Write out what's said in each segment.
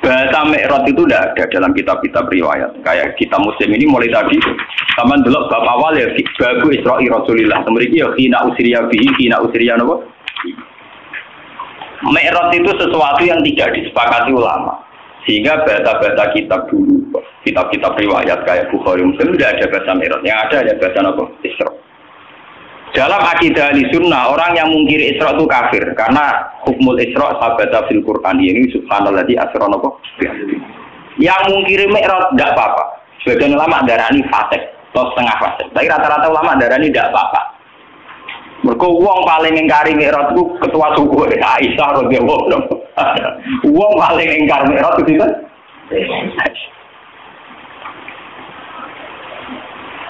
Bahasa Mi'raj itu tidak ada dalam kitab-kitab riwayat. Kayak kita Muslim ini mulai tadi sama dulu bab awal ya babu Isra'i Rasulillah. Kemudian ya hina usriya bihi hina usriya napa? Mi'raj itu sesuatu yang tidak disepakati ulama. Sehingga bahasa-bahasa kitab dulu, kitab-kitab riwayat kayak Bukhari Muslim tidak ada bahasa Mi'raj. Yang ada bahasa apa? Isra. Dalam akidah Ahlussunnah, orang yang mungkiri Isra itu kafir karena hukmul Isra sabata fil Quran ini subhanalladzi asra napa. Yang mungkiri Mi'raj tidak apa-apa. Sebagian ulama darani fasik atau setengah fasik. Tapi rata-rata ulama darani tidak apa-apa. Mergo wong paling ingkari Mi'raj itu ketua suku Aisyah radhiyallahu anha. Wong paling ingkar Mi'raj itu kan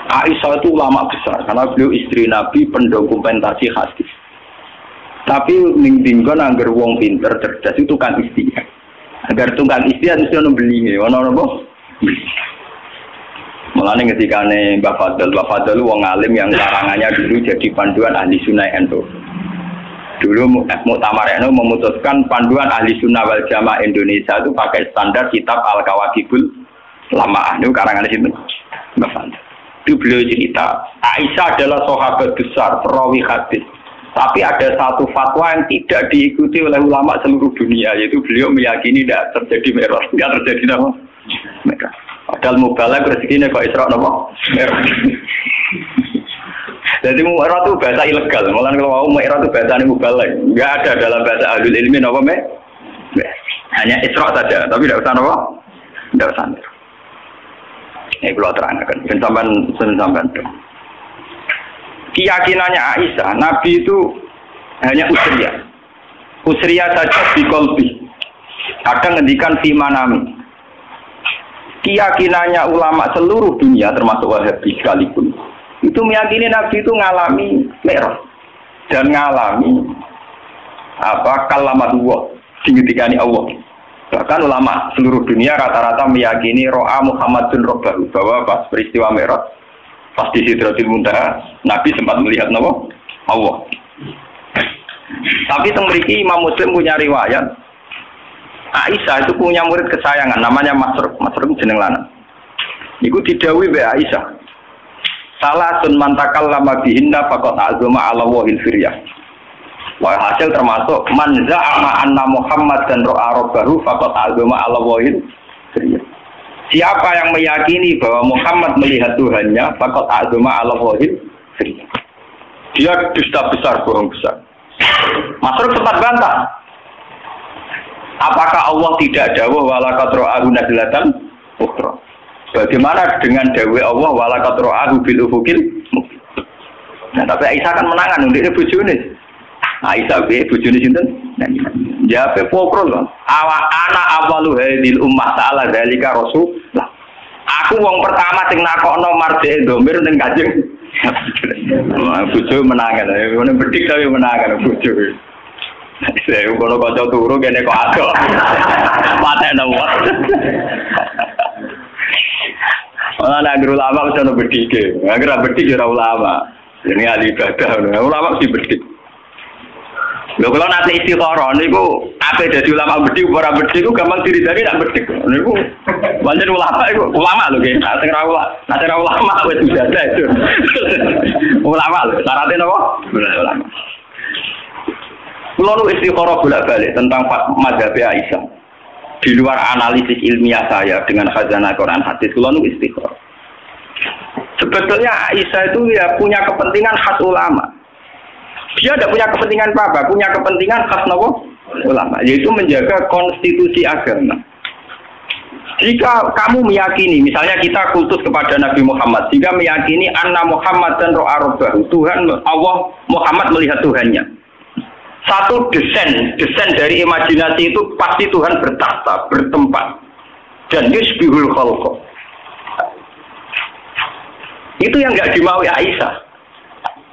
Aisyah itu ulama besar karena beliau istri Nabi pendokumentasi hadis. Tapi ning dinggon anggar wong pinter cerdas itu tukang istiak. Agar tukang istiak mesti ono beli ono apa? Mulane ketikane Mbah Fadl wong alim yang karangannya dulu jadi panduan ahli sunnah NU. Dulu Muktamar NU memutuskan panduan ahli sunnah wal jamaah Indonesia itu pakai standar kitab Al-Kawakibul Lamaah. Itu karangan situ Mbah Fadl. Itu beliau cerita, Aisyah adalah sahabat besar, perawi hadis. Tapi ada satu fatwa yang tidak diikuti oleh ulama seluruh dunia, yaitu beliau meyakini tidak terjadi Mi'raj, tidak terjadi apa? Mi'raj. Padahal mubalagh rezekinya kok Isra apa? Mi'raj. Jadi Mi'raj itu bahasa ilegal. Mulane kalau mau Mi'raj itu bahasa mubalagh, enggak ada dalam bahasa ahlul ilmi apa hanya Isra saja, tapi tidak usah apa? Tidak usah. Ini kalau terangkan, sampai keyakinannya Aisyah, Nabi itu hanya usriyah saja di kolbi. Kadang ngendikan fi manami. Keyakinannya ulama seluruh dunia termasuk Wahabi sekalipun, itu meyakini Nabi itu ngalami Mi'raj dan ngalami kalamatullah, dingetikani Allah. Bahkan ulama seluruh dunia rata-rata meyakini ro'a Muhammadun Rabbahu, bahwa pas peristiwa Mi'raj, pas di Sidratul Muntaha, Nabi sempat melihat Allah. Tapi mriki Imam Muslim punya riwayat, Aisyah itu punya murid kesayangan, namanya Masruq jeneng lanang. Iku didhawuhi mbek Aisyah. Salasun man takallama bihinna faqad azama 'ala wahil firyah. Wah, hasil termasuk man za'ama anna Muhammad dan ro'a rabbahu faqad azama 'ala wahil firyah. Siapa yang meyakini bahwa Muhammad melihat Tuhannya, faqad azama 'ala wahil firyah. Dia dusta besar, bohong besar. Masruq sempat bantah. Apakah Allah tidak dawuh walaqad ra'ahu nazlatan ukhra? Bagaimana dengan dawuh Allah walaqad ra'ahu bil ufuqil mubin? Nah, tapi Aisyah kan menangan untuk bojone. Aisyah bojone sinten? Jawabe pokrol. Ana awalu hadil ummah ta'ala dzalika rasul. Aku wong pertama sing nakokno marjeke domir ning Kanjeng. Bojo menangan. Ngene bedik tapi menangan bojo. Saya kalau kocok turu kene kok adok. Paten nomor. Ora ana ulama wis ono bedike. Agar bedik ora ulama. Jenenge ahli ibadah. Ulama mesti bedik. Lho kalau nanti istikharah niku ape dadi ulama bedik ora bedik ku gampang diri-diri nak bedik. Niku pancen ulama iku ulama lho nggih. Nek ora ulama wis ibadah itu. Ulama lho, syaratnya napa? Ulama. Lalu istikharah bolak-balik tentang mazhab Aisyah. Di luar analisis ilmiah saya dengan khazanah Quran hadis, lalu istikharah. Sebetulnya Aisyah itu ya punya kepentingan khas ulama. Dia tidak punya kepentingan apa, punya kepentingan khas ulama, yaitu menjaga konstitusi agama. Jika kamu meyakini, misalnya kita kultus kepada Nabi Muhammad, jika meyakini anna Muhammad dan ro'a rabbahu, Tuhan Allah Muhammad melihat Tuhannya. Satu desain dari imajinasi itu pasti Tuhan bertakhta, bertempat, dan yusbihul khalqa. Itu yang nggak dimaui Aisyah.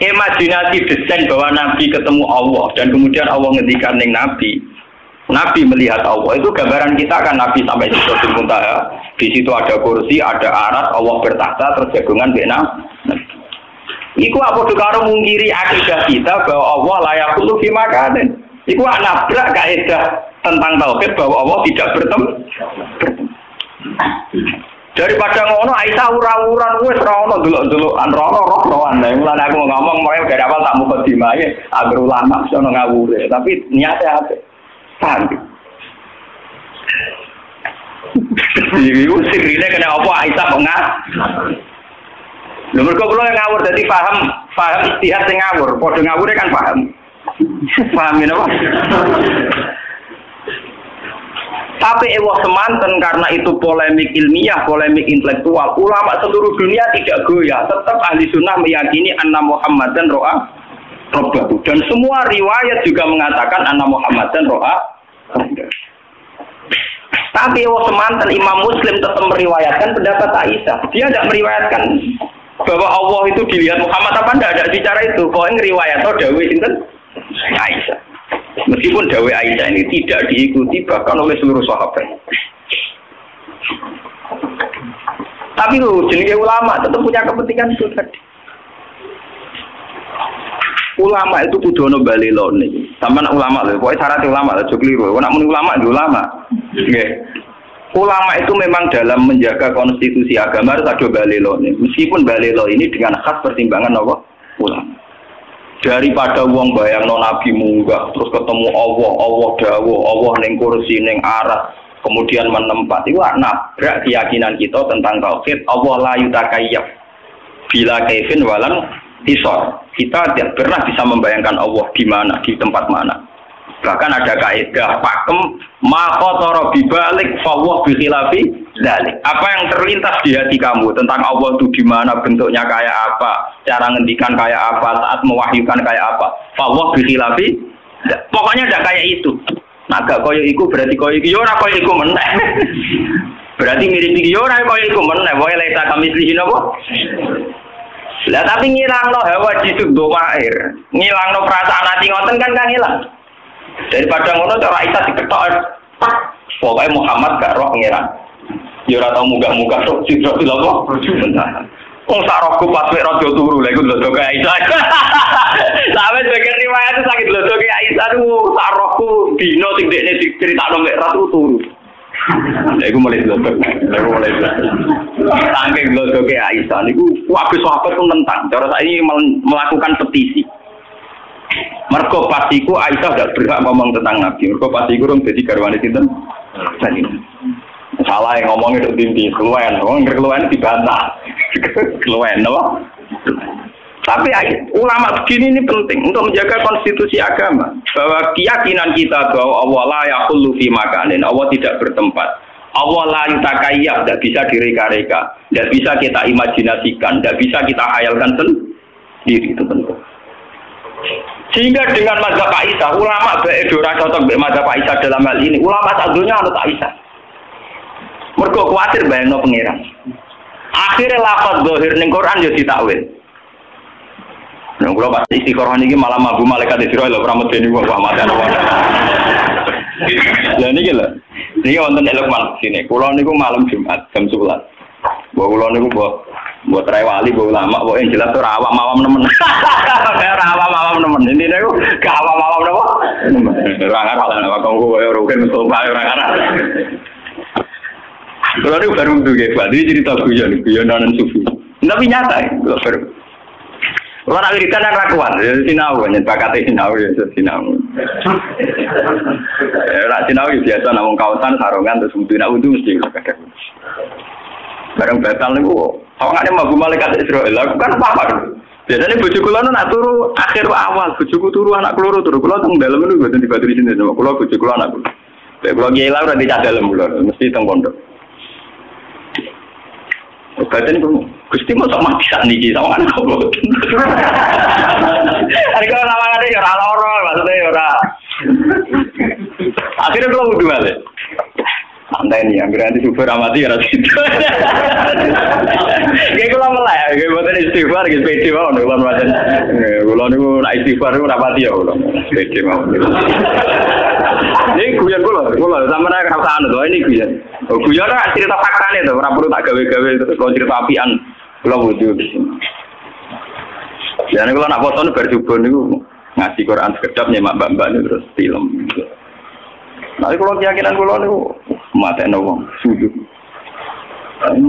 Imajinasi desain bahwa Nabi ketemu Allah dan kemudian Allah ngendikan ning Nabi melihat Allah, itu gambaran kita kan Nabi sampai Sidratul Muntaha. Di situ ada kursi, ada aras, Allah bertakhta, terus jagungan bena. Iku apa karo mungkiri akidah kita bahwa Allah layak kulo fi makanin. Iku nabrak kaidah tentang tauhid bahwa Allah tidak bertemu. Daripada ngono Aisyah ura-uran wis ora ono delok-delokan roh-rohan. Lah mulane aku ngomong mulai dari awal tak mukadimahe agar ulama sono ngawure, tapi niatnya apik. Paham? Iku sirine kena apa Aisyah kok lho mergo kula ngawur dadi paham istihad sing ngawur, padha ngawure kan paham. Paham ya apa? Tapi ewah semanten karena itu polemik ilmiah, polemik intelektual. Ulama seluruh dunia tidak goyah. Tetap ahli sunnah meyakini anna Muhammadan ro'a robbahu. Dan semua riwayat juga mengatakan anna Muhammadan ro'a robbahu. Tapi ewah semanten Imam Muslim tetap meriwayatkan pendapat Aisyah. Dia tidak meriwayatkan bahwa Allah itu dilihat Muhammad apa tidak ada bicara itu. Kok ngeriwayat atau dawe sinten Aisyah. Meskipun dawe Aisyah ini tidak diikuti bahkan oleh seluruh sahabat. Tapi loh, jenenge ulama tetap punya kepentingan itu tadi. Ulama itu kudu ono balelone. Sampeyan ulama lho, pokoke syarat ulama lho, aja kliru. Nek muni ulama yo ulama. Nggih. Ulama itu memang dalam menjaga konstitusi agama harus ada balelone. Meskipun balelo ini dengan khas pertimbangan apa? Ulama. Daripada wong bayangno nabi munggah terus ketemu Allah dawuh, Allah ning kursi ning aras kemudian menempat itu nabrak keyakinan kita tentang tauhid. Allah la yutakayyaf bila kaifin walan isor. Kita tidak pernah bisa membayangkan Allah di mana, di tempat mana. Bahkan ada kaidah pakem maqatara bibalik fawwah bi khilafi dzalik. Apa yang terlintas di hati kamu tentang Allah itu di mana, bentuknya kayak apa, cara ngendikan kayak apa, saat mewahyukan kayak apa. Fawwah bi khilafi. Pokoknya ada kayak itu. Nah, gak koyo iku berarti koyo iki yo ora koyo iku meneh. Berarti mirip iki yo ora koyo iku meneh. Wae lek kami slihin apa? Lah tapi ngilangno hawa jisuk domair. Ngilangno perasaan ati ngoten kan hilang. Daripada ngono cara Aisyah diketok pokoknya Muhammad gak roh pangeran. Ya ora tau munggah-munggah tok sira lho. Wong sak rohku pas wek raja turu lha iku lho kaya Aisyah. Sampe sebagian riwayat sakit lho kaya Aisyah tuh sak rohku dino sing dekne diceritakno mek ratu turu. Lha iku mulai lho. Saking lho kaya Aisyah niku kabeh sahabat ku nentang. Cara saiki melakukan petisi. Mergo pasiku Aisyah gak berhak ngomong tentang Nabi. Mergo pasiku rong dadi garwane sinten? Salah yang ngomongnya itu tinggi, keluwen. Ngomong keluwen dibantah. Keluwen, no? Tapi ulama begini ini penting untuk menjaga konstitusi agama. Bahwa keyakinan kita bahwa Allah la yaqullu fi makanin. Allah tidak bertempat. Allah la yutakayyaf, tidak bisa direka-reka. Tidak bisa kita imajinasikan. Tidak bisa kita khayalkan sendiri. Itu penting. Sehingga dengan mazhab Aisyah, ulama beedora cocok dengan mazhab Aisyah dalam hal ini. Ulama satunya anut Aisyah. Mergo kuatir bayangno pangeran. Akhirnya lafaz zahir ning Quran yo ditakwil. Nek kula pas istiqoroh niki malah mabu malaikat Israil lho pramedeni wong mate ana. Lah niki lho. Niki wonten Lukman sini. Kula niku malam Jumat jam 11. Mbok kula niku mbok wali mbok ulama kok yang jelas ora awam-awam nemen. Ora awam-awam nemen. Intine niku gak awam-awam napa? Ora ngarep ana kok koyo rugen untuk ora ngarep. Kalau ini baru tuh guys, ini cerita guyonan sufi. Tapi nyata ya, kalau baru. Kalau nak wiridan kan rakuan, sinau kan, bakatnya sinau ya, sinau. Nak sinau ya biasa, namun kawasan sarungan terus butuh nak butuh mesti kadang. Barang batal nih kok, soalnya mabu malaikat Israel, aku kan apa? Biasanya bojo kula nak turu akhir awal, bojoku turu anak kula turu kula teng dalem niku mboten dibatu di sini sama kula bojo kula anak kula. Lek kula kiai ora di dalem kula, mesti teng pondok. Kadang itu Gusti mau sama bisa niki sama anak kok. Hari kalau nama ada ya ora maksudnya ya ora. Akhirnya kalau wudu balik. Santai nih, akhirnya nanti super amati ya situ. Kayak kalau mulai, kayak buatan istighfar, kayak pede mau, nih kalau macam, kalau nih nak istighfar itu rapati ya, kalau pede mau. Ini guyon kalau sama nak kerasa tuh, ini guyon. Guyon lah cerita fakta nih tuh, orang perlu tak gawe-gawe itu, kalau cerita apian, kalau wujud. Jadi kalau nak foto nih berjubun itu, ngaji Quran sekedap nyemak mbak-mbak itu terus film. Nah, kalau keyakinan kalau itu mati wong sujud.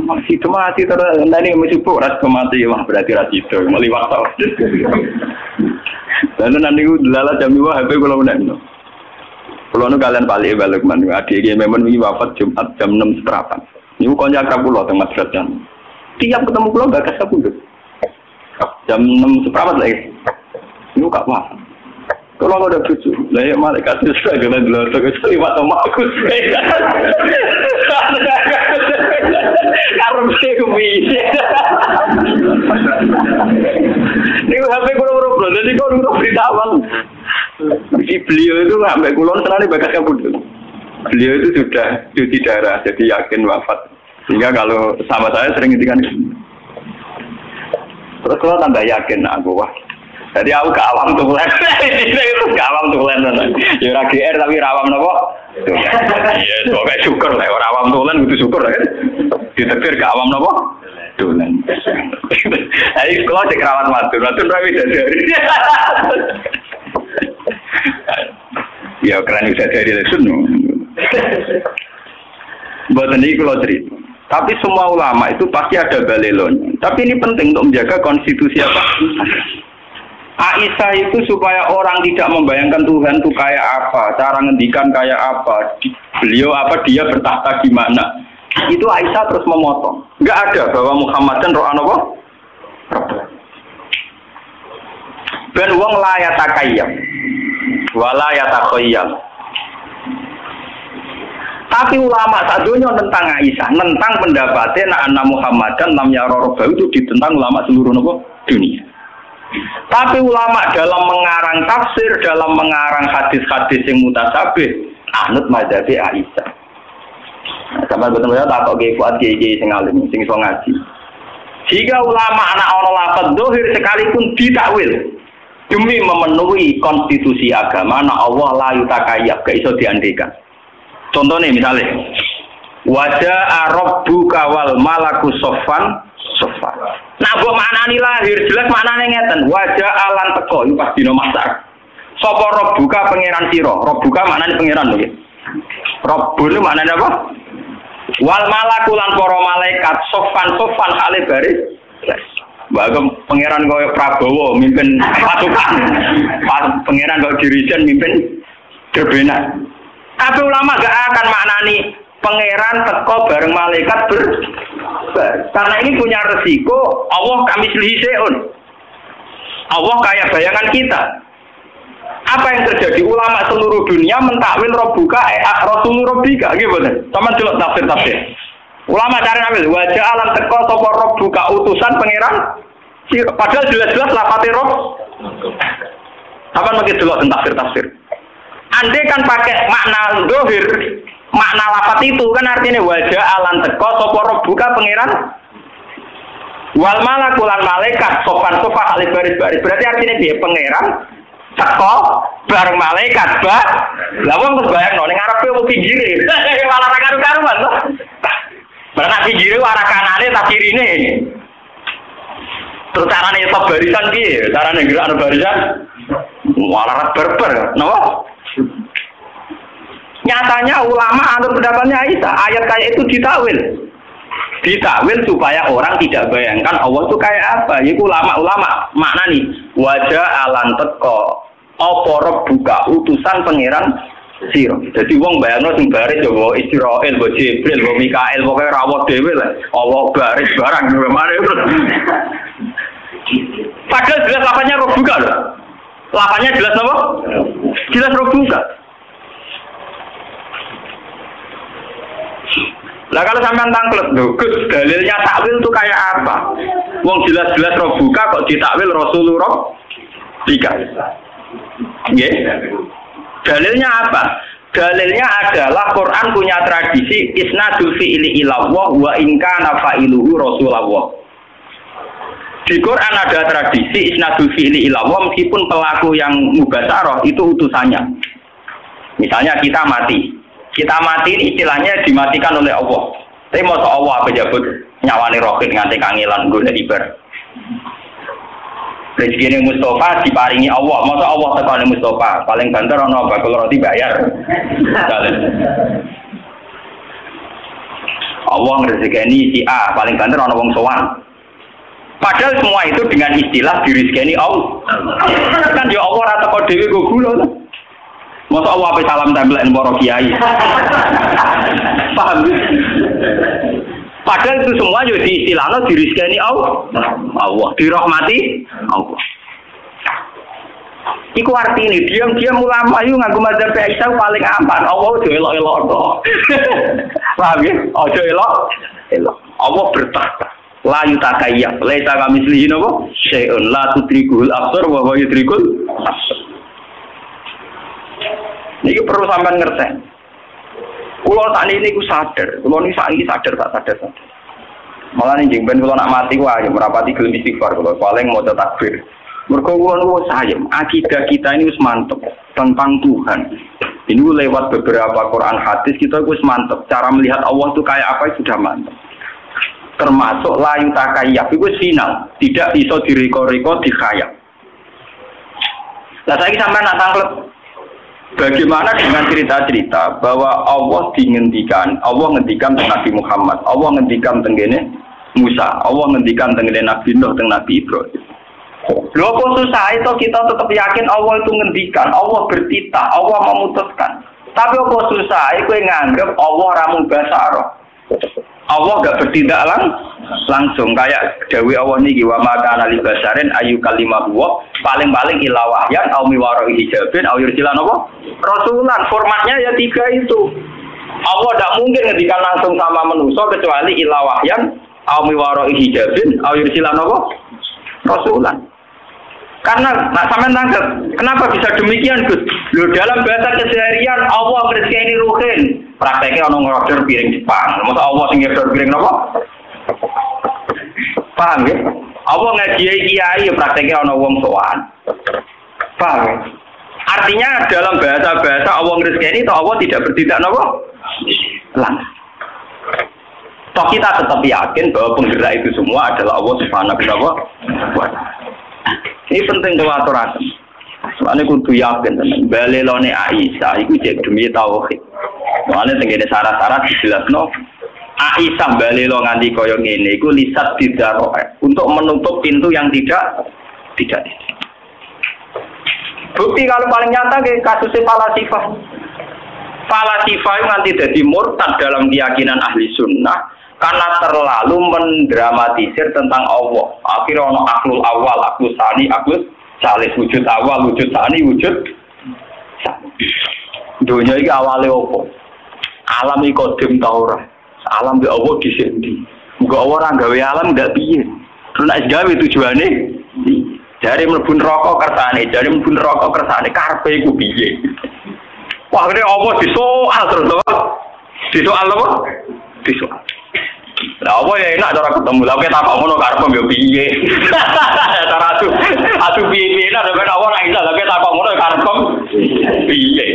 Masih mati terus nanti masih ras mati wah berarti ras itu meliwat tau. Dan nanti lala jam 2 HP kalau udah no. Kalau nu kalian balik man, adik memang ini wafat Jumat jam 6 seperempat. Ini konjak pulau tengah derajat. Tiap ketemu pulau gak kasih pun. Jam 6 seperempat lagi. Ini gak wafat. Kalau ada cucu, lah malaikat itu sudah jalan dulu terus lewat sama aku. Karena saya kebisi. Ini HP kurang bro, jadi kau nurut berita awal. Beliau itu sampai kulon selalu bakas kabut. Beliau itu sudah cuci darah, jadi yakin wafat. Sehingga kalau sama saya sering ngintikan. Terus kalau tambah yakin aku wah. Jadi aku ke awam tulen. Itu ke awam tulen. Ya ora GR tapi rawam napa? Iya, sok syukur lah ora awam tulen kudu syukur kan. Ditektir ke awam napa? Tulen. Ayo kalau cek rawat matur ra wis dari. Ya keren bisa dari lesun. Mboten iki kula cerita. Tapi semua ulama itu pasti ada balelonya. Tapi ini penting untuk menjaga konstitusi apa? Aisyah itu supaya orang tidak membayangkan Tuhan itu kayak apa, cara ngendikan kayak apa, beliau apa, dia bertahta gimana. Itu Aisyah terus memotong. Enggak ada bahwa Muhammad dan roh apa? Ben wong la yatakayyam wala yatakhayyal. Tapi ulama sadonya tentang Aisyah, tentang pendapatnya nak Muhammad dan lam yara rabbahu itu ditentang ulama seluruh dunia. Tapi ulama dalam mengarang tafsir, dalam mengarang hadis-hadis yang mutasabih, anut mazhab Aisyah. Sampai betul-betul tak kok kuat kiai sing alim, sing iso ngaji. Jika ulama anak ana lafaz zahir sekalipun ditakwil demi memenuhi konstitusi agama, na Allah la yutakayyab, gak iso diandekan. Contohnya misalnya, wajah rabbuka wal malaku soffan. Nah, buat maknani lahir jelas maknane ngeten. Wajah alan teko itu pas dino masak. Sapa rabbuka pangeran sira. Rabbuka maknane pangeran lho. Rabbul maknane apa? Wal malaku lan para malaikat soffan kale baris. Bagem pangeran koyo Prabowo mimpin pasukan. Pangeran koyo dirijen mimpin gerbena. Tapi ulama gak akan maknani pangeran teko bareng malaikat karena ini punya resiko Allah kami selihiseun. Allah kayak bayangan kita. Apa yang terjadi? Ulama seluruh dunia mentakwil Rabbuka Rasul Rabbika gitu. Sama delok tafsir. Ulama cari ambil wajah alam teko sapa Rabbuka utusan pangeran. Padahal jelas-jelas lafate Rabb. Apa makin delok tafsir. Andai kan pakai makna dohir, makna lafat itu kan artinya wajah alan teko sopo rabbuka pangeran wal malakulan malaikat sopan kali baris-baris, berarti artinya dia pangeran teko bareng malaikat lah wong terus bayang ning ngarepe wong pinggire malah ra karu-karuan to. Berarti pinggire arah kanane tak kirine. Terus carane iso barisan piye? Carane gerak barisan malah berber, napa? Nyatanya ulama anut pendapatnya Aisyah, ayat kayak itu ditakwil supaya orang tidak bayangkan Allah itu kayak apa. Itu ulama makna nih wajah alan teko apa rabbuka utusan pangeran sira. Jadi wong bayangno sing baris ya wa Israil, wa Jibril, wa Mikail, pokoke rawuh dhewe lah. Allah baris barang gimana itu. Padahal jelas lafaznya rabbuka lho. Lafaznya jelas apa? Jelas rabbuka. Lah kalau sampean tangklet lho, Gus, dalilnya takwil itu kayak apa? Wong jelas-jelas rabbuka kok ditakwil Rasulullah Rabbika. Nggih. Dalilnya apa? Dalilnya adalah Quran punya tradisi isnadul fi'li ilallah wa in kana fa'iluhu Rasulullah. Di Quran ada tradisi isnadul fi'li ilallah meskipun pelaku yang mubasyarah itu utusannya. Misalnya kita mati ini istilahnya dimatikan oleh Allah. Tapi masa Allah pejabat nyawani roket nganti kangelan golek ibar. Rezeki Mustafa diparingi Allah. Masa Allah tekane Mustafa, paling banter ana bakul roti bayar. Allah ngrezekeni si A, paling banter ana wong sowan. Padahal semua itu dengan istilah dirizkeni Allah. Kan ya Allah ora teko dhewe go gula. Masa Allah ape salam tempel para kiai. Paham? Padahal itu semua yo diistilahno dirizkeni Allah. Allah dirahmati Allah. Iku artine diam-diam ulama yo nganggo mazhab Aisyah paling aman. Allah ojo elok-elok to. Paham ya? Ojo elok. Allah bertahta. La yutakayyaf, laisa kamislihi napa? Syai'un la tudrikul absar wa huwa yudrikul absar. Niki perlu sampean ngerti. Kulo sak niki ku sadar, kulo niki saiki sadar. Malah ning ben kulo nak mati ku ayo merapati gelem istighfar kulo, paling maca takbir. Mergo kulo niku sayem, akidah kita ini wis mantep tentang Tuhan. Ini lewat beberapa Quran hadis kita wis mantep, cara melihat Allah itu kayak apa sudah mantep. Termasuk layu takayyaf itu final, tidak bisa direko-reko dikhayal. Lah saiki sampean nak tanglet bagaimana dengan cerita-cerita bahwa Allah ngendikan tentang Nabi Muhammad, Allah ngendikan tentang Musa, Allah ngendikan tentang Nabi Nuh, tentang Nabi Ibrahim. Lho kok susah itu kita tetap yakin Allah itu ngendikan, Allah bertitah, Allah memutuskan. Tapi kok susah itu nganggep Allah ramu basaro. Allah gak bertindak langsung kayak dawe Allah niki wa maka anali basarin ayu kalimah wa paling-paling ila wahyan au miwaro hijabin au yursilan apa rasulan. Formatnya ya 3 itu. Allah tidak mungkin ngendikan langsung sama manusia kecuali ila wahyan au miwaro hijabin au yursilan apa rasulan. Karena sampean tangkap kenapa bisa demikian Gus? Lho dalam bahasa keseharian Allah rezeki ruhin. Prakteknya ono ngorder piring Jepang. Masa Allah sing ngorder piring napa? Paham ya? Allah ngaji kiai prakteknya ono wong sowan. Paham ya? Artinya dalam bahasa-bahasa Allah rezeki itu Allah tidak bertindak napa? Langsung. Toh kita tetap yakin bahwa penggerak itu semua adalah Allah Subhanahu wa taala. Ini penting kalau aturaken. Soalnya kudu yakin tenan. Balelone Aisyah iku jek demi tauhid. Soalnya tengene syarat-syarat dijelasno Aisyah balelo nganti kaya ngene iku lisat didaro untuk menutup pintu yang tidak. Bukti kalau paling nyata ke kasusnya Falasifah. Falasifah itu nanti jadi murtad dalam keyakinan ahli sunnah. Karena terlalu mendramatisir tentang Allah. Akhirnya ono aklul awal, aklul sani, aklul salis, wujud awal, wujud sani, wujud dunia ini awalnya apa? Alam ini kodim tau ora. Alam di Allah disendi. Muga orang gawe alam gak piye. Terus nek gawe tujuane jare mlebu neraka kersane, jare mlebu neraka kersane karepe iku piye. Wah, ini Allah disoal terus apa? Disoal apa? Disoal. Lah apa ya enak cara ketemu lha kok takok ngono karep yo piye. Cara adu piye nek ben apa nek iso lha kok takok ngono karep piye.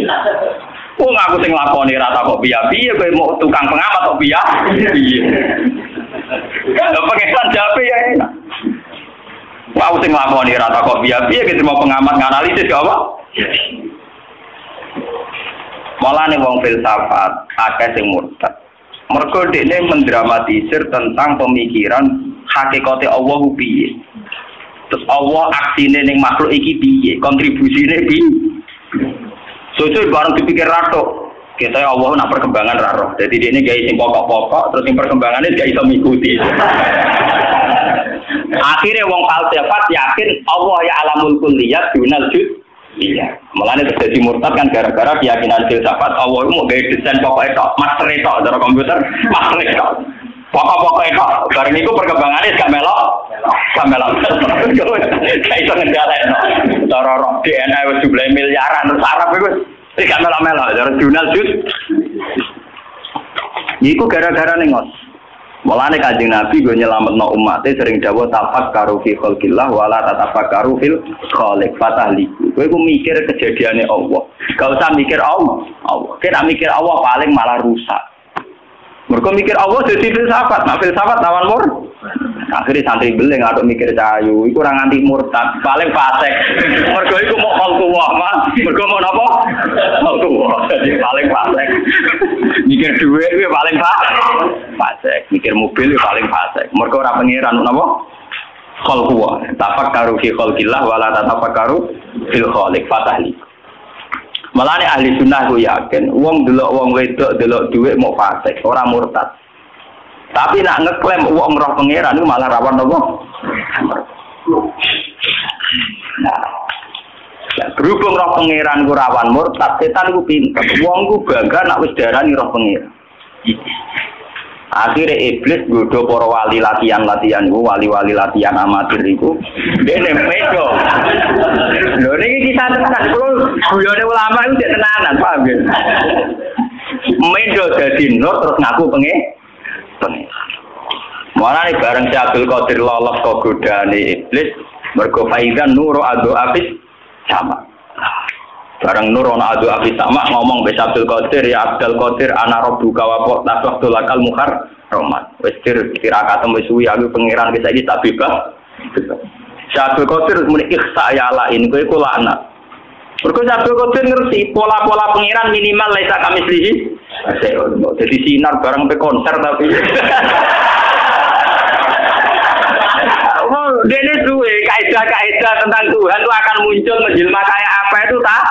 Wong aku sing lakoni ra takok piye kowe mau tukang pengamat kok piye. Lha pengesan jape ya enak. Wong sing lakoni ra takok piye iki mau pengamat nganalisis kok apa? Malah nih wong filsafat akeh sing murtad. Mergo dekne mendramatisir tentang pemikiran hakikate Allah piye. Terus Allah aksine ning makhluk iki piye, kontribusine piye. Sesuk bareng dipikir ratok. Kita Allah nak perkembangan ra roh. Dadi dekne gawe sing pokok-pokok terus sing perkembangannya gak iso mikuti. Akhirnya wong falsafat yakin Allah ya alamul kulliyat dunal juz. Iya, mulanya terjadi murtad kan gara-gara keyakinan filsafat Allah itu mau gaya desain pokoknya tok, master tok, dari komputer master tok, pokok-pokoknya tok. Bareng itu perkembangannya gak melok, gak bisa ngejalain. Cara roh DNA itu jumlah miliaran terus Arab itu gak melok-melok, dari jurnal juz. Itu gara-gara nengos. Mulane Kanjeng Nabi go nyelametno umate sering dawuh tafakkaru fi khalqillah wala tatafakkaru fil khaliq fatahliku. Kowe ku mikir kejadiane Allah. Gak usah mikir Allah. Kira mikir Allah paling malah rusak. Mergo mikir Allah dadi filsafat, nah filsafat lawan Akhirnya santri beling atau mikir cahayu, itu orang anti murtad, paling fasik. Mergo iku mau khalqullah, Mas. Mergo mau napa? Khalqullah. Jadi paling fasik. Mikir duit itu paling fasik. Mikir mobil itu paling fasik. Mergo ora pangeran napa? Khalqullah. Tafakkaru fi khalqillah wala tatafakkaru fil khaliq fatahli. Malane ahli sunnah ku yakin, wong delok wong wedok delok duit mau fasik, ora murtad. Tapi nak ngeklaim wong roh pangeran itu malah rawan apa? Nah, berhubung roh pangeran ku rawan murtad, setan ku pinter. Wong ku bangga nak wis darani roh pangeran. Akhirnya iblis godho para wali latihan iku, wali-wali latihan amatir iku. Dene medo. Lho niki kisah tenan, kulo guyone ulama iku tenanan, paham ya? Medo dadi nur terus ngaku pangeran. Mana nih bareng si Abdul Qadir lolos ke godane iblis mergo faizan nuru adu abis sama. Bareng nuru adu abis sama ngomong be Abdul Qadir ya Abdul Qadir ana rabbuka wa tasawwatu lakal muhar romat. Wis kira-kira wis suwi aku pangeran wis saiki tak bebas. Si Abdul Qadir muni ikhsa ya lain kowe iku laknat. Mergo Abdul Qadir ngerti pola-pola pangeran minimal laisa kamislihi. Jadi sinar bareng pe konser tapi dene duwe kaidah-kaidah tentang Tuhan itu akan muncul menjelma kayak apa itu tak.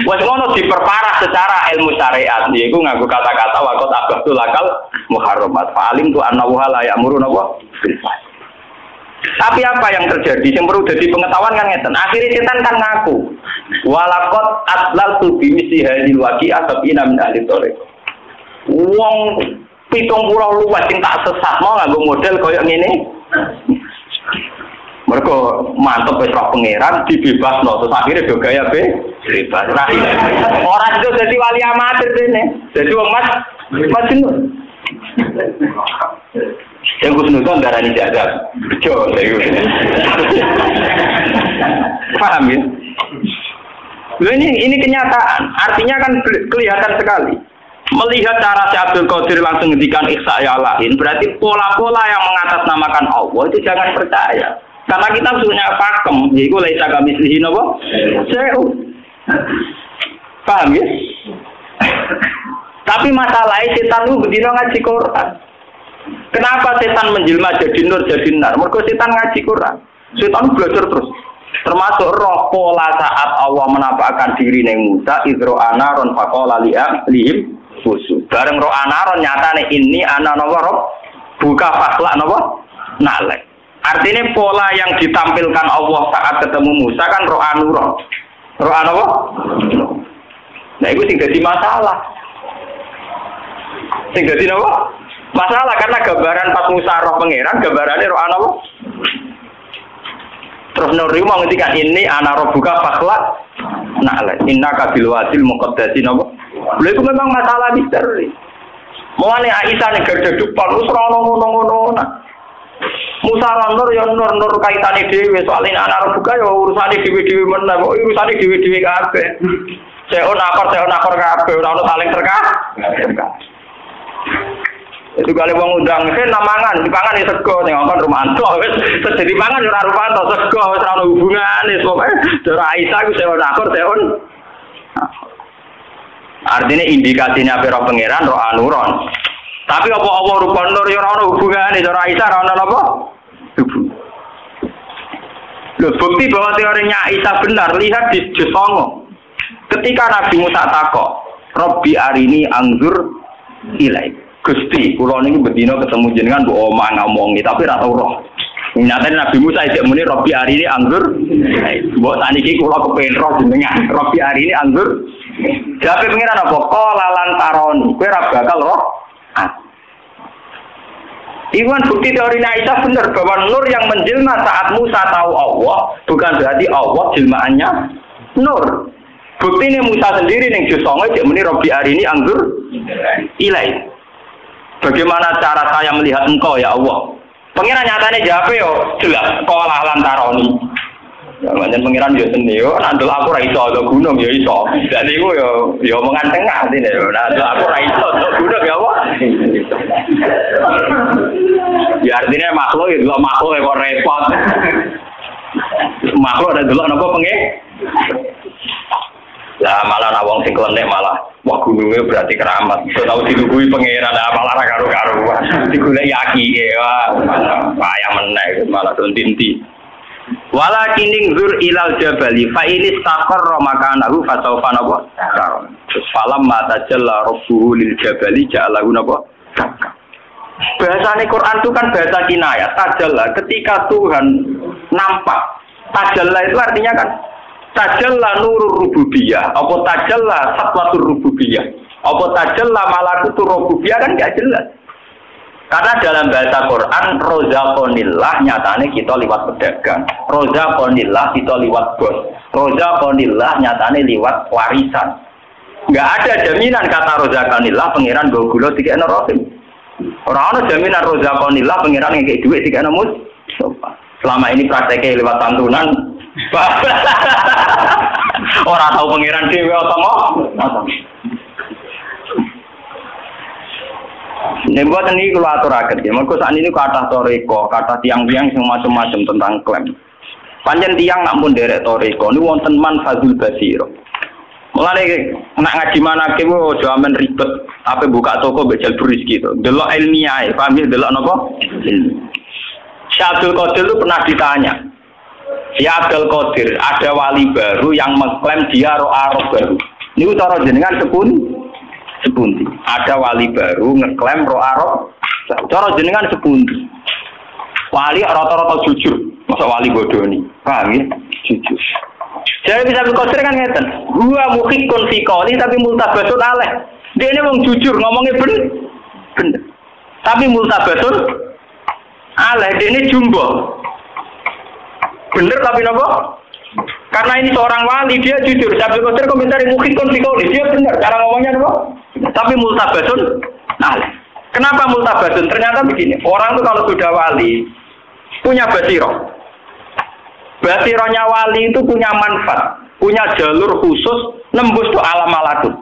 Wes ngono diperparah secara ilmu syariat yaiku nganggo kata-kata waqat abdul akal muharramat fa'alim tu annahu la ya'muru napa bil fahsy. Tapi apa yang terjadi? Yang perlu jadi pengetahuan kan ngeten. Akhirnya setan kan ngaku. Walaqad atlaltu bi misli hadil waqi'ah sabina min ahli thariq. Wong 70 luwes sing tak sesat mau nganggo model koyo ngene. Mergo mantep wis roh pangeran dibebasno terus akhirnya do gaya bebas. Ora itu dadi wali amatir dene. Dadi wong mas yang Gus Nuzon darah ini ada bejo, paham ya? Ini kenyataan, artinya kan kelihatan sekali. Melihat cara si Abdul Qadir langsung ngendikan ikhsa ya lain, berarti pola-pola yang mengatasnamakan Allah itu jangan percaya. Karena kita punya pakem, yaitu laisa kamislihi napa? Paham ya? Tapi masalahnya setan itu bedino ngaji Quran. Kenapa setan menjelma jadi nur jadi nar? Mergo setan ngaji Quran. Setan belajar terus. Termasuk roh pola saat Allah menampakkan diri ning Musa idro anaron faqala lihim khusus. Bareng roh anaron nyatane ini ana napa roh buka fakhlak napa nalek. Artinya pola yang ditampilkan Allah saat ketemu Musa kan roh anuron. Roh apa? Nah itu sing dadi masalah. Sing dadi napa? Masalah karena gambaran pas Musa roh pangeran, gambarannya roh apa? Terus Nuri mau ngendikan ini ana rabbuka fakhlaq na'la innaka bil wadil muqaddasi napa? Lha iku memang masalah misteri. Mulane Aisyah nek gede depan wis ora ngono-ngono. Musa nur ya nur kaitane dhewe soal ana rabbuka ya urusane dhewe-dhewe meneh, kok urusane dhewe-dhewe kabeh. Seon akor kabeh ora ono saling terkah. Itu kali wong undang sen namangan dipangan ya sego ning ngkon Rumanto wis terjadi pangan ora Rumanto sego wis ora ono hubungane pokoke Dora Aisyah ku seon akor seon. Artinya indikasinya apa roh pangeran roh anuron. Tapi apa rupa nur ya ora ono hubungane Dora Aisyah ora ono apa? Loh, bukti bahwa teorinya Aisyah benar lihat di juz 9. Ketika Nabi Musa takok, Rabbi arini angzur ilai. Gusti, kula niki bendina ketemu jenengan mbok omah ngomongi tapi ora tau roh. Nyatane Nabi Musa isih muni Rabbi arini angzur. Mbok saniki kula kepengin roh jenengan. Rabbi arini angzur. Jawabe pengiran apa? Qala lan taroni. Kowe ora bakal roh. Iwan bukti teori Aisyah benar bahwa nur yang menjelma saat Musa tahu Allah bukan berarti Allah jelmaannya nur. Bukti ini Musa sendiri yang juz 9 dia muni Rabbi arini angzur ilai. Bagaimana cara saya melihat engkau ya Allah? Pengiran nyatanya jawab yo jelas sekolah lantaroni. Jangan pengiran yo seni yo, nandul aku ra iso do gunung yo iso. Dan iku yo omongan tengah sini yo, nandul aku ra iso do gunung ya apa? Ya artinya makhluk ya dulu makhluk kok repot. Makhluk ada dulu napa pengen? Lah malah nawang sing klenek malah wah gunungnya berarti keramat. So tahu dilugui pangeran malah ra karo-karuan. Digoleki akike wah payah meneh malah dontinti. Walakin zur ilal jabali fa ini istaqarra makanahu fa sawfa napa? Falam mata jalla rabbuhu lil jabali ja'alahu napa? Bahasane Quran itu kan bahasa kinayah. Tajalla ketika Tuhan nampak. Tajalla itu artinya kan tajalla nurur rububiyah, apa tajalla satwatur rububiyah, apa tajalla malakutur rububiyah kan enggak jelas. Karena dalam bahasa Quran rozaqonillah nyatane kita liwat pedagang, rozaqonillah kita liwat bos, rozaqonillah nyatane liwat warisan. Enggak ada jaminan kata rozaqonillah pangeran go gula dikene rohim. Ora ana jaminan rozaqonillah pangeran ngekek dhuwit dikene mus. Selama ini prakteknya lewat santunan. Orang tahu pangeran dewe otomo. Nembuat ini kalau aturakan, mereka saat ini kata toriko, kata tiang-tiang yang macam-macam tentang klaim. Panjang tiang namun derek toriko, ini wonten man fazul basiro. Mulai nak ngaji mana kewo, jaman ribet, apa buka toko bejal buris gitu. Delok ilmiah, paham ya? Delok nopo? Syekh Abdul Qadir itu pernah ditanya. Si Abdul Qadir ada wali baru yang mengklaim dia roh baru. Ini utara jenengan sepunti. Ada wali baru ngeklaim roh cara jenengan sepunti. Wali rata-rata jujur, masa wali bodoh nih. Paham ya? Jujur. Jadi bisa Abdul Qadir kan ngeten. Gua mukhikun fi qawli tapi multabasun aleh. Dia ini wong jujur ngomongnya bener. Tapi multabasun aleh dia ini jumbo. Bener tapi nopo? Karena ini seorang wali dia jujur. Abdul Qadir komentar mukhikun fi qawli dia bener cara ngomongnya nopo? Tapi multabasun aleh. Kenapa multabasun? Ternyata begini, orang itu kalau sudah wali punya basiroh. Basirohnya wali itu punya manfaat, punya jalur khusus nembus ke alam malakut.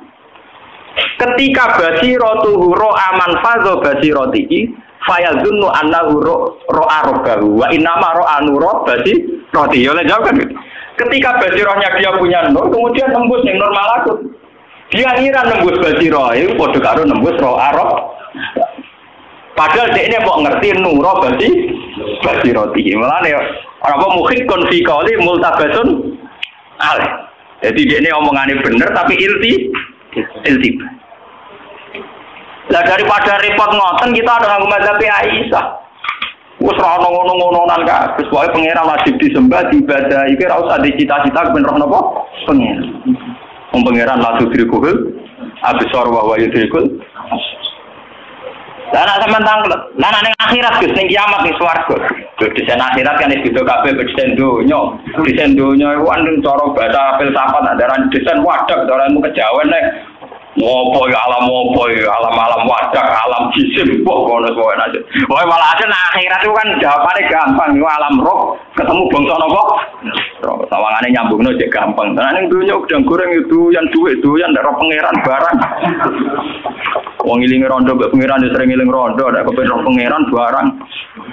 Ketika basiroh tuh ro'a manfazo basirotiki, fayazunnu annahu ro'a robbahu wa innama ro'a nuro basiroti. Ya jawab kan gitu. Ketika basirohnya dia punya nur, kemudian nembus yang nur malakut. Dia ngira nembus basiroh, itu podo karo nembus ro'a rob. Padahal dia ini mau ngerti nuro basiroti. Malah nih apa mukhikun fi qawli multabasun aleh. Jadi dia ini omongannya bener tapi iltibah. Lah daripada repot ngoten kita ada nganggo mazhab Aisyah. Wis ora ono ngono-ngononan kabeh, pokoke pangeran wajib disembah diibadah. Iki ora usah dicita-cita ben roh napa? Pangeran. Wong pangeran la tudrikul absar wa huwa yudrikul. Lah nek sampean tanglet, lah nek ning akhirat Gus ning kiamat ning swarga. Desain akhirat kan itu kabeh desain donya. Desain donya iku kan cara bahasa filsafat adaran desain wadah cara ilmu kejawen nek ngopo ya alam alam wadah alam jisim kok ngono kowe aja. Wae malah aja akhirat itu kan jawabane gampang iku alam roh ketemu bangsa napa? Sawangane nyambungno jek gampang. Nah ning donya gedang goreng itu yang duit doyan nek roh pangeran barang. Wong ilinge rondo mbek pangeran sering iling rondo nek kepen roh pangeran barang.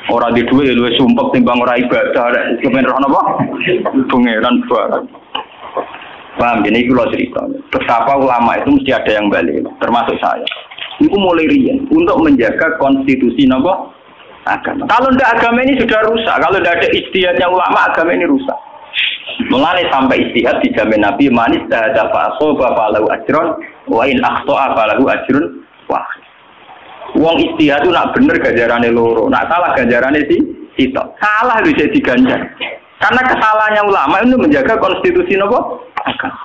Ora di duwe luwih sumpek timbang ora ibadah nek kepen roh napa? Pangeran barang. Paham ini kalau cerita. Betapa ulama itu mesti ada yang balik, termasuk saya. Itu mulai rian untuk menjaga konstitusi napa? Agama. Kalau tidak agama ini sudah rusak. Kalau tidak ada ijtihadnya ulama agama ini rusak. Mulai sampai ijtihad dijamin Nabi manis ada fa'asoba falahu ajron wa in akhto'a falahu ajrun wah. Wong ijtihad itu nak bener ganjarane loro, nak salah ganjarane sitok. Salah bisa diganjar. Karena kesalahannya ulama itu menjaga konstitusi nopo agama.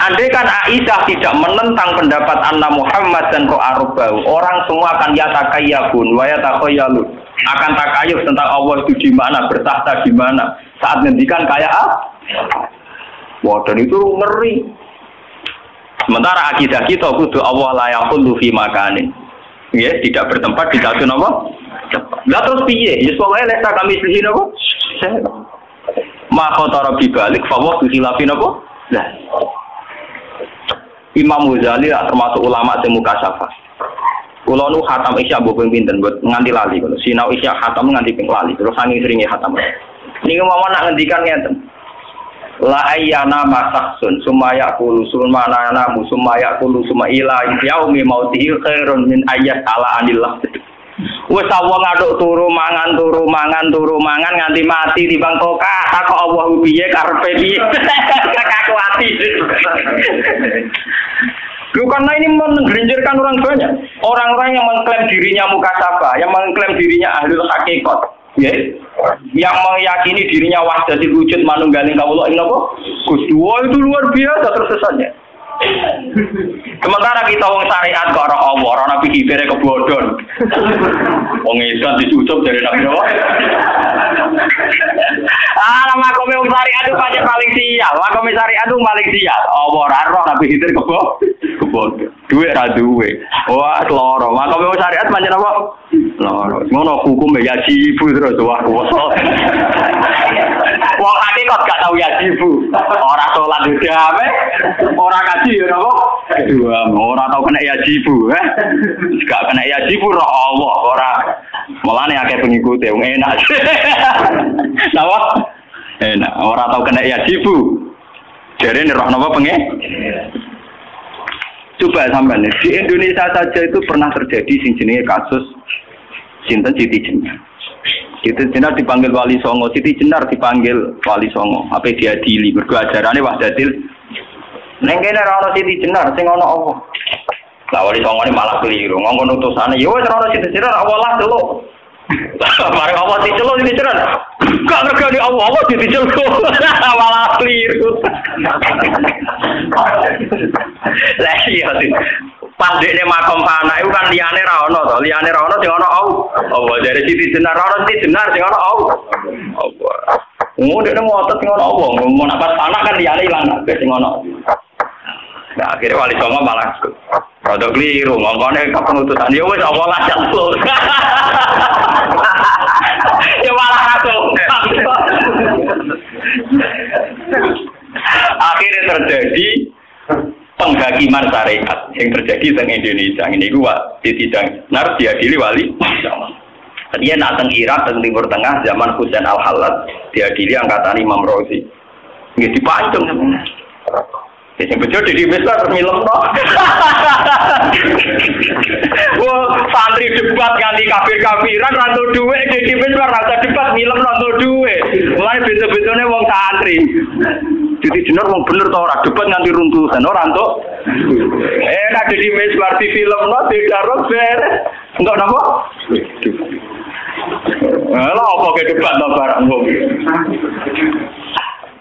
Andai kan Aisyah tidak menentang pendapat Anna Muhammad dan Ro'arubau, orang semua akan yatakayabun, wa yatakayalun. Akan takayuf tentang Allah itu di mana, bertahta di mana. Saat ngendikan kayak wah, dan itu ngeri. Sementara akidah kita kudu Allah la yaqulu fi makanin. Ya, tidak bertempat di satu nopo. Lah terus piye? Ya pokoke lek kami sih nopo? Maka tara bibalik fawah khilafin apa? Lah. Imam Ghazali termasuk ulama sing mukasyafah. Kula nu khatam isya mbok ping pinten mbok nganti lali ngono. Sinau isya khatam nganti ping lali. Terus saking seringe khatam. Niku mawon nak ngendikan ngeten. La ayyana masahsun sumaya qulu sumana namu sumaya qulu suma ila yaumi mautihi khairun min ayyat ala anillah. Wes wong aduk turu mangan nganti mati timbang tokah tak Allah piye karepe piye. Kakak ati. Karena ini menggerinjirkan orang banyak. Orang-orang yang mengklaim dirinya mukasabah, yang mengklaim dirinya ahlul hakikat, ya, yang meyakini dirinya wahdatul wujud manunggaling kawula ing napa? Gusti itu luar biasa tersesatnya. Sementara kita wong syariat kok ora Allah, ora nabi kibere kebodhon. Wong edan dicucuk dari nabi apa? Makome wong syariat itu paling sial. Makome syariat itu paling sial. Allah ora roh nabi kibere kebodhon. Duwe ra duwe. Wah, loro. Makome wong syariat pancen apa? Loro. Ngono hukum ya jibu terus wah. Wong hakikat gak tau ya jibu. Ora salat dhewe, ora kaji ya napa? Kedua, ora tau kena ya jibu, gak kena ya jibu roh Allah, ora. Mulane akeh pengikut wong enak. Napa? Enak, ora tau kena ya jibu. Jarene roh napa pengen? Coba sampean di Indonesia saja itu pernah terjadi sing jenenge kasus sinten Siti Jenar. Siti Jenar dipanggil Wali Songo, Siti Jenar dipanggil Wali Songo. Apa diadili mergo ajarane wahdatil. Neng kene ora ono Siti Jenar sing ono apa? Lah Wali Songo ini malah keliru. Ngomong utusane, ya wis ora ono Siti Jenar awalah delok. Mari apa diceluk Siti Jenar? Gak ngergani Allah diceluk. Malah keliru. Lah iya sih. Pas dekne makom pana iku kan liyane ra ono to, liyane ra ono sing ono Allah. Dari Siti Jenar ono Siti Jenar sing ono Allah. Dekne ngotot sing ono Allah. Ngomong nak pas pana kan liyane ilang sing ono. Nah, akhirnya Wali Songo malah rada keliru, ngomongnya kepenutusan ya wis Allah lah jalur. Ya malah rasuk. Akhirnya terjadi penghakiman syariat yang terjadi di Indonesia. Ini gua tidak nar diadili Wali Songo. Dia nak teng Irak teng Timur Tengah zaman Husain Al-Hallat diadili angkatan Imam Razi. Nggih dipancung sebenarnya. Sing bejo di Misbar film to. Wah, santri debat ganti kafir-kafiran rantu dhuwit di Misbar rasa debat film rantu dhuwit. Mulai beto-betone wong santri. Siti Jenar wong bener to ora debat nganti runtusan ora entuk. Nek di Misbar di film no digarok beres. Entuk napa? Lha apa ke debat to barang wong.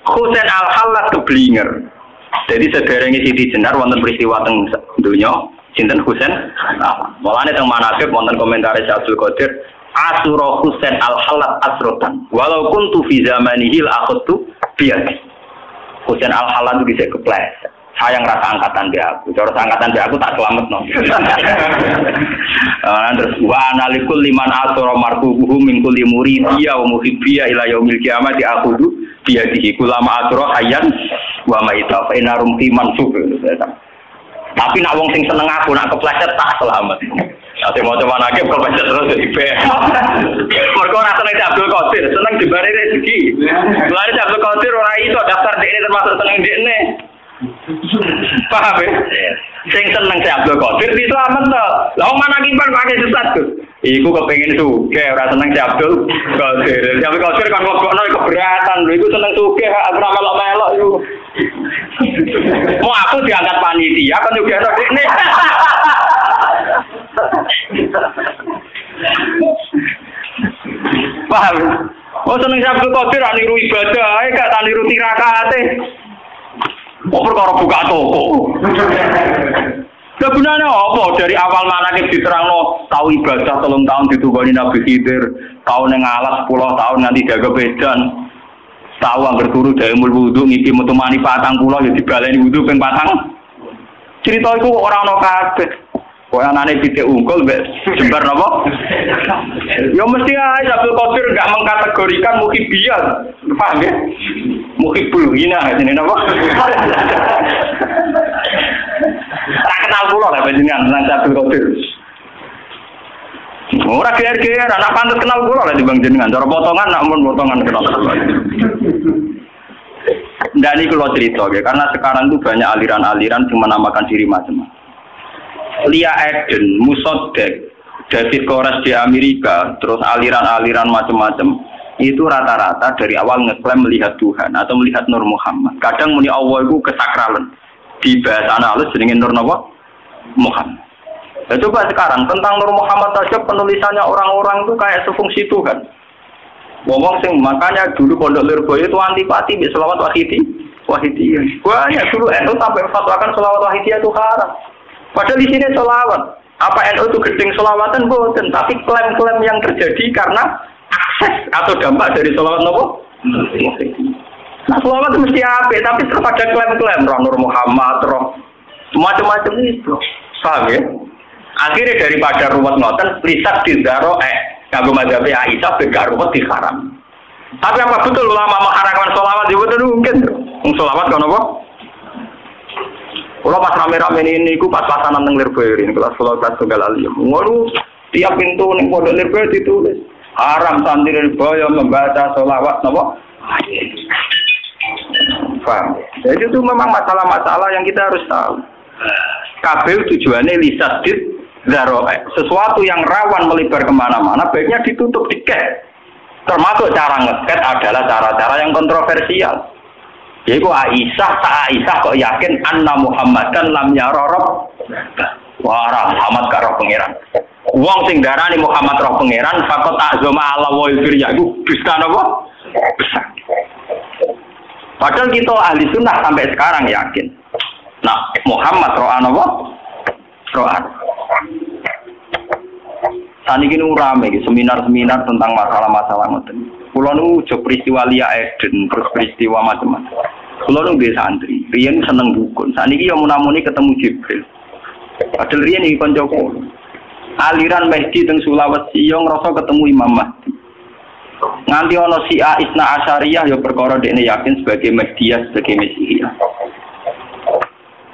Husain Al-Hallat keblinger. Jadi sederenge Siti Jenar wonten peristiwa teng donya sinten Husain. Mulane teng manaqib wonten komentar Abdul Qadir asura Husain Al-Hallat asrotan walau kuntu fi zamanihi al-akhtu biati. Husain Al-Hallat itu bisa kepleset. Sayang rasa angkatan dia aku. Cara angkatan dia aku tak selamat no. Terus wa analikul liman asra marqubuhu min kulli muridiyya wa muhibbiyya ila yaumil qiyamati aqudu biadihi kulama asra hayyan wa maita fa inarum timansub. Tapi nak wong sing seneng aku nak kepleset tak selamat. Ate mau coba nake kepleset terus di pe. Mergo ora seneng Abdul Qadir, seneng dibare rezeki. Lare Abdul Qadir ora iso daftar dekne termasuk seneng dekne. Paham ya? Sing seneng si Abdul Qadir di selamat to. Lah wong manakiban pakai sesat tuh. Iku kepengin sugih ora seneng si Abdul Qadir. Si Abdul Qadir kan ngobokno keberatan lho iku seneng sugih aku ora melok-melok iku. Mau aku diangkat panitia kan juga ada ini. Paham? Oh seneng si Abdul Qadir ora niru ibadah ae gak niru tirakate. Kok perkara buka toko. Sebenarnya apa? Dari awal manakib diterangno tahu ibadah 3 tahun ditugani Nabi Khidir, tahu ning alas 10 tahun nganti jaga bedan. Tahu anggar turu daemul wudu ngiki metu mani 40 ya dibaleni wudu ping 4. Cerita iku ora ana kabeh. Kok anane pitik unggul mbek jembar napa? Ya mesti ae Abdul Qadir enggak mengkategorikan mukhibiyah. Paham ya? Mukhibul hina jenenge napa? Tak kenal kula lah panjenengan nang Abdul Qadir. Ora geer-geer, anak pantes kenal kula lah dibang jenengan. Cara potongan nak mun potongan kenal. Dan ini kalau cerita, ya, karena sekarang itu banyak aliran-aliran yang menamakan diri macam-macam. Lia Eden, Musodek, David Koresh di Amerika, terus aliran-aliran macam-macam, itu rata-rata dari awal ngeklaim melihat Tuhan atau melihat Nur Muhammad. Kadang muni Allah itu kesakralan. Di bahasa halus jenenge Nur Muhammad. Ya, coba sekarang tentang Nur Muhammad saja penulisannya orang-orang itu kayak sefungsi Tuhan. Ngomong sing makanya dulu Pondok Lirboyo itu antipati di selawat wahidiyah. Banyak dulu NU sampai fatwakan selawat wahidiyah itu haram. Padahal di sini selawat. Apa NU itu gedeng selawatan boten, tapi klaim-klaim yang terjadi karena akses atau dampak dari selawat nopo. Nah selawat itu mesti apa? Tapi tetap ada klaim-klaim Nur Muhammad, macam-macam itu. Paham ya? Akhirnya daripada ruwet ngoten, lisak dizaro kanggo mazhab Aisyah begaruwet diharam. Tapi apa betul ulama mengharamkan sholawat? Itu betul mungkin. Sholawat kan apa? Kalau pas rame-rame ini, aku pas pasanan neng Lirboyo ini kelas kelas tunggal alim. Waduh, tiap pintu neng Pondok Lirboyo ditulis haram santri Lirboyo membaca sholawat, apa? Paham? Jadi itu memang masalah-masalah yang kita harus tahu. KPU tujuannya lisadid Zaroe, sesuatu yang rawan melebar kemana-mana, baiknya ditutup diket. Termasuk cara ngeket adalah cara-cara yang kontroversial. Yaitu Aisyah kok yakin anna Muhammadan lam yara rabb. Wah, Muhammad gak roh pangeran. Wong sing darani Muhammad roh pangeran, fakot azama Allah wa firya iku bisa apa? Besar. Padahal kita ahli sunnah sampai sekarang yakin. Nah, Muhammad roh apa? Roh. Saat ini rame, seminar-seminar tentang masalah-masalah ngoten. Kulo nu jo peristiwa Lia Eden, terus peristiwa macam-macam. Kulo nu di santri, riyen seneng dukun. Saat ini yang munamuni ketemu Jibril. Padahal riyen iki kancaku. Aliran Mahdi teng Sulawesi yo ngrasa ketemu Imam Mahdi. Nganti ana Syiah Isna Asyariyah yo perkara dekne yakin sebagai Mahdiyah, sebagai Mesihiyah.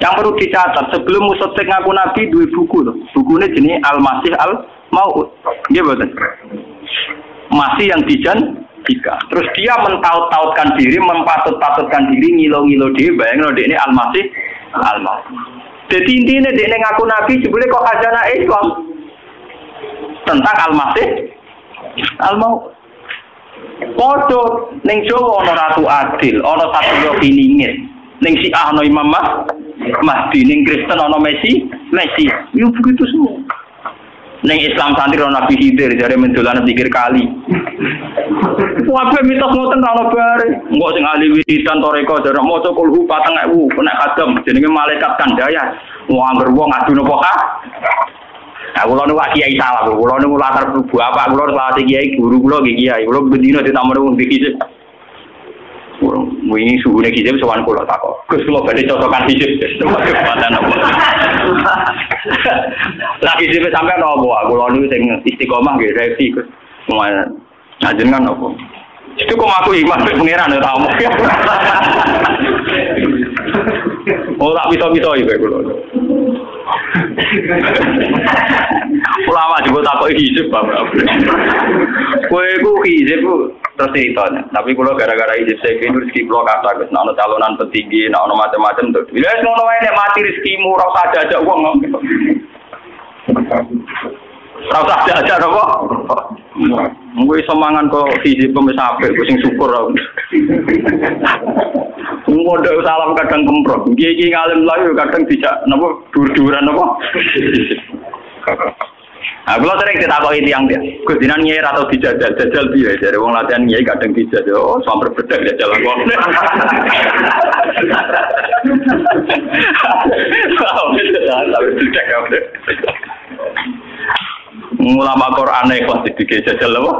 Yang perlu dicatat, sebelum Musotek ngaku Nabi dua buku loh. Bukunya jenis Al-Masih Al-Maud. Dia betul. Masih yang dijanjikan. Terus dia mentaut-tautkan diri, mempatut-patutkan diri, ngilo-ngilo dia. Bayangin dia ini Al-Masih Al-Maud. Jadi intinya dia ngaku Nabi sebelumnya kok khazanah Islam tentang Al-Masih Al-Maud. Podo ning Jawa ana Ratu Adil, ana Satrio Piningit. Ning Syiah ana Imam Mahdi, ning Kristen ana Messi. Yo begitu semua. Ning Islam santri ana Nabi Khidir jare mendolan pikir kali. Wae mitos ngoten ra ono bare. Engko sing ahli wiridan toreko jare maca kulhu 4000 nek kadem jenenge malaikat kandaya. Wong anggere wong adu napa ka? Nah, kula niku kiai salah, kula niku latar bapak kula salah kiai guru kula nggih kiai. Kula bendina ditamoni wong iki. Wingi suhune hijab sowan kula takok. Gus kula badhe cocokan hijab. Kekuatan apa? Lagi hijab sampean apa? Kula niku sing istiqomah nggih revi Gus. Ngajengan apa? Itu kok aku iman pengiran ya tamu. Oh tak bisa-bisa iki kula. Ulama juga takok hijab Bapak. Kowe ku hijab terus ceritanya. Tapi kalau gara-gara hijab saya kini rezeki pulau kata, nak ono calonan petinggi, nak ono macam-macam tuh. Bila ngono wae nek mati rezekimu ora usah ajak wong ngono. Ora usah ajak apa? Mungkin semangan kok hijab wis apik, sing syukur aku. Modal salam kadang kemprot. Kiai ngalim lagi kadang dijak napa dur-duran napa. Nah, kalau sering ditakoki tiyang dia, Gus dinan nyai atau dijajal piye? Jare wong latihan nyai kadang dijajal. Oh, sampe bedak jajal kok. Tapi bedak kok. Ulama Quran kok dijajal apa?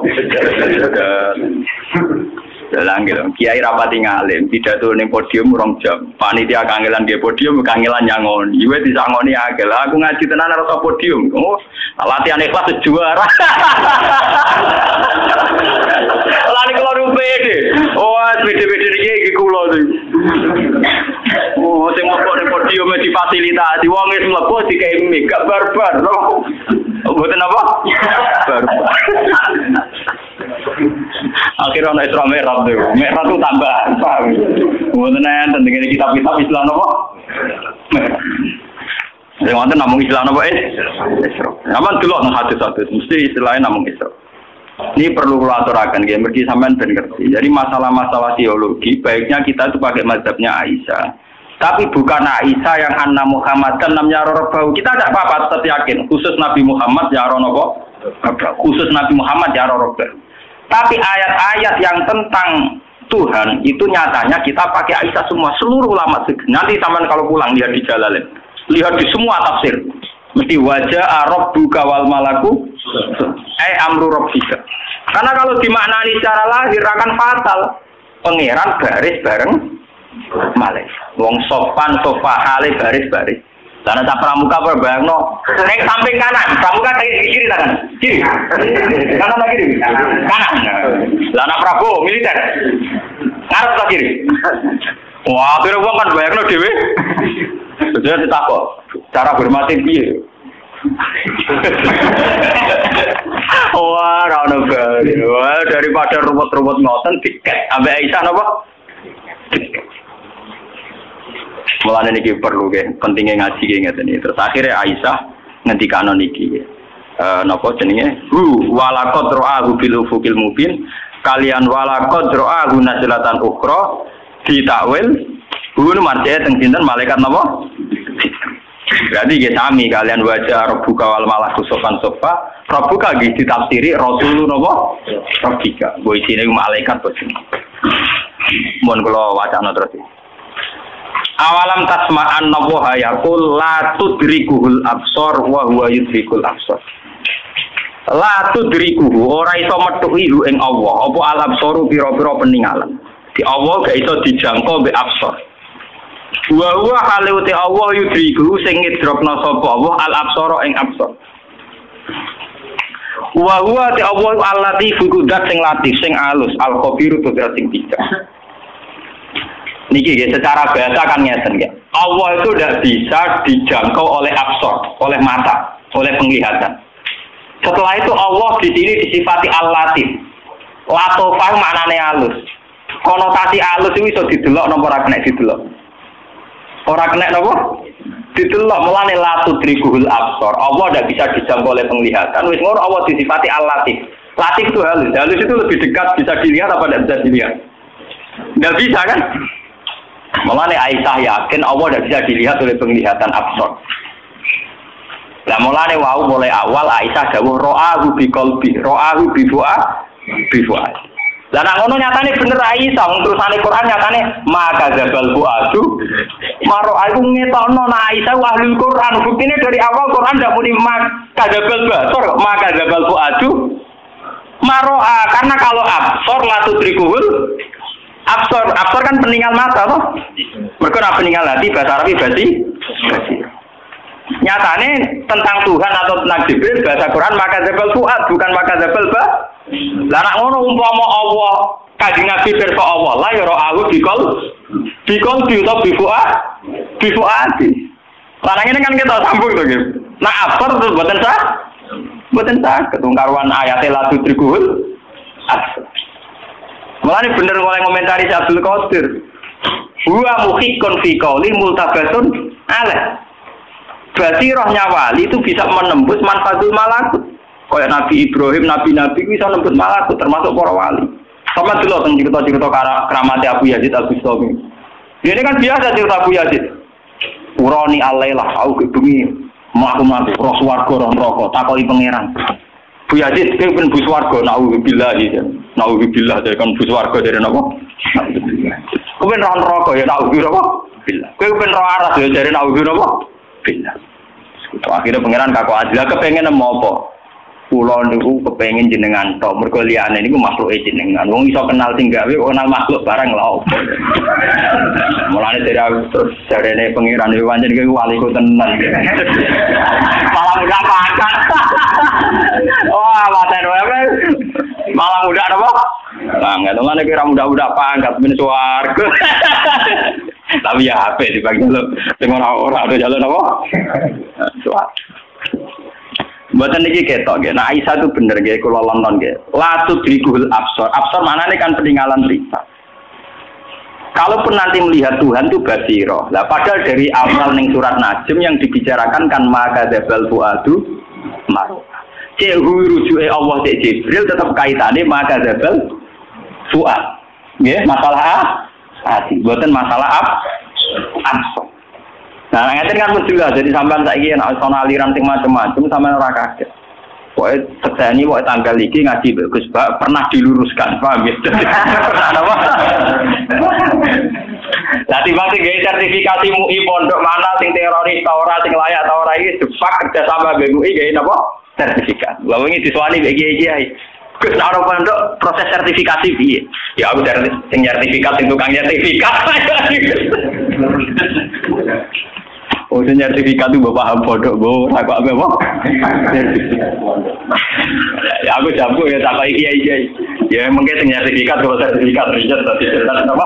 Dalang gitu. Kiai rapati ngalim, pidato ning podium 2 jam. Panitia kangelan nggih podium, kangelan nyangon. Iwe disangoni agel. Aku ngaji tenan ora podium. Oh, latihan ikhlas juara. Lani kula rumpede. Oh, pede-pede iki kula to. Oh, sing mlebu ning podium difasilitasi. Wong wis mlebu dikei mic, gak barbar. mboten apa? Baru. Akhirnya ana Isra Mi'raj tuh. Mi'raj itu tambahan, paham? Mboten enten dengan kitab-kitab Islam apa? Mi'raj. Sing wonten namung Islam apa Isra. Aman delok nang hadis-hadis mesti istilahnya namung Isra. Ini perlu kula aturaken nggih, mergi sampean ben ngerti. Jadi masalah-masalah teologi baiknya kita itu pakai mazhabnya Aisyah. Tapi bukan Aisyah yang anna Muhammadan namanya Rabbau. Kita tidak apa-apa tetap yakin khusus Nabi Muhammad ya Rabbau. Khusus Nabi Muhammad ya Rabbau. Tapi ayat-ayat yang tentang Tuhan itu nyatanya kita pakai Aisyah semua, seluruh ulama. Nanti sampean kalau pulang lihat di Jalalain. Lihat di semua tafsir. Mesti wajah rabbuka wal malaku amru rabbika. Karena kalau dimaknani secara lahir akan fatal. Pangeran baris bareng malaikat. Wong sopan sofa hale baris-baris. Karena tak pramuka berbayangno nek samping kanan, pramuka kiri tangan. Kiri. Kanan lagi kiri. Kanan. Lah anak Prabowo militer. Ngarep ta kiri. Wah, kira wong kan bayangno dhewe. Sudah ditakok. Cara hormati piye? Wah, ra ono bae. Wah, daripada ruwet-ruwet ngoten tiket ambek Aisyah napa? Mulane niki perlu nggih, pentingnya ngaji nggih ngeten iki. Terus akhirnya Aisyah ngendikano niki. Napa jenenge? Walaqad ra'ahu bil ufuqil mubin. Kalian walaqad ra'ahu najlatan ukhra ditakwil. Hu marjane teng sinten malaikat napa? Berarti nggih sami kalian wajah rabbuka wal malaku sofan sofa. Rabbuka nggih ditafsiri rasulun napa? Rabbika. Bo isine malaikat to. Mun kula wacana terus. Awalam tasma'an nawaha yaqul la tudrikuhul absar wa huwa yudrikul absar. La tudrikuhu ora iso metuhi ing Allah apa al absaru pira-pira peninggalan. Di Allah gak iso dijangkau mbek absar. Wa huwa halute Allah yudriku sing ngidropna sapa Allah al absara ing absar. Wa huwa te Allah allati fukudat sing latif sing alus al khabiru tu sing bijak. Niki ya, secara bahasa kan ngeten ya. Allah itu tidak bisa dijangkau oleh absor, oleh mata, oleh penglihatan. Setelah itu Allah di sini disifati al-latif. Latofah maknane halus. Konotasi halus itu bisa didelok napa ora kena didelok. Ora kena napa? Didelok mulane la tudrikuhul absor. Allah tidak bisa dijangkau oleh penglihatan. Wis ngono Allah disifati al-latif. Latif itu halus. Halus itu lebih dekat bisa dilihat apa tidak bisa dilihat? Tidak bisa kan? Mulane Aisyah yakin Allah tidak bisa dilihat oleh penglihatan absor. Lah mulane wau mulai awal Aisyah dawuh ra'ahu bi qalbi, ra'ahu bi fu'a. Lah nek ngono nyatane bener Aisyah, terusane Quran nyatane maka zabal fuadu. Maro aku ngetokno nek Aisyah ahli Quran, buktine dari awal Quran ndak muni maka zabal basor, maka zabal fuadu. Maro'a karena kalau absor la tudrikuhul absor kan peninggal mata toh. Mergo ora peninggal hati bahasa Arab basi. Nyatane tentang Tuhan atau tentang Jibril bahasa Quran maka zabal fuad bukan maka zabal ba. Lah nek ngono umpama Allah Kanjeng Nabi pirsa Allah la ya ra'ahu bikol utawa bifuadi. Lah ngene kan kita sambung to nggih. Nah absor terus mboten sah. Mboten sah ketungkaruan ayate la tudrikul absor. Mulane bener oleh komentari Abdul Qadir. Huwa muhiqqun fi qouli multabasun ala. Berarti rohnya wali itu bisa menembus manfatul malakut. Kayak Nabi Ibrahim, nabi-nabi bisa menembus malakut termasuk para wali. Sama dulu tentang cerita-cerita keramatnya Abu Yazid Al-Bustami. Ini kan biasa cerita Abu Yazid. Urani alailah, aku kebengi mlaku-mlaku roh swarga roh neraka takoki pangeran. Bu Yazid kepen bus warga naudzubillah iki. Naudzubillah dari kan bus warga dari napa? Kepen roh neraka ya naudzubillah. Kepen roh aras ya dari naudzubillah. Billah. Akhirnya pangeran kakak Adila kepengen apa? Pulau niku kepengen jenengan tok mergo liyane niku makhluke jenengan. Wong iso kenal sing gawe kok kenal makhluk barang lha opo. Mulane dari terus jarene pangeran iki pancen iki waliku tenan. Malah muda pangkat. Wah, maten wae. Malah muda apa? Lah ngetone iki ra muda-muda pangkat ben swarga. Tapi ya HP dibagi lo, dengan orang ada jalan apa? Suat. Mboten niki ketok nggih. Nah Aisyah itu bener nggih kula lonton nggih. La tudrikul absar. Absar manane kan peninggalan cerita. Kalaupun nanti melihat Tuhan itu basiro. Lah padahal dari awal ning surat Najm yang dibicarakan kan maka dzabal fuadu mar. Cek rujuke Allah cek Jibril tetap kaitane maka dzabal fuad. Nggih, masalah hati, mboten masalah absar. Nah, ngeten kan jelas jadi sampean saiki nek ana aliran sing macam-macam sampean ora kaget. Pokoke sekseni pokoke tanggal iki ngaji Gus Pak pernah diluruskan, paham ya? Pernah apa? Lah tiba-tiba gawe sertifikasi MUI pondok mana sing teroris ta ora sing layak ta ora iki depak kerja sama MUI gawe napa? Sertifikat. Lah wingi disuwani mbek kiai-kiai. Gus nek pondok proses sertifikasi piye? Ya aku sing sertifikat sing tukang sertifikat. Oh, sertifikat itu bapak pondok, bu, aku apa? Ya aku jambu ya tak kayak kiai. Ya mungkin sertifikat kalau sertifikat riset tadi cerita apa?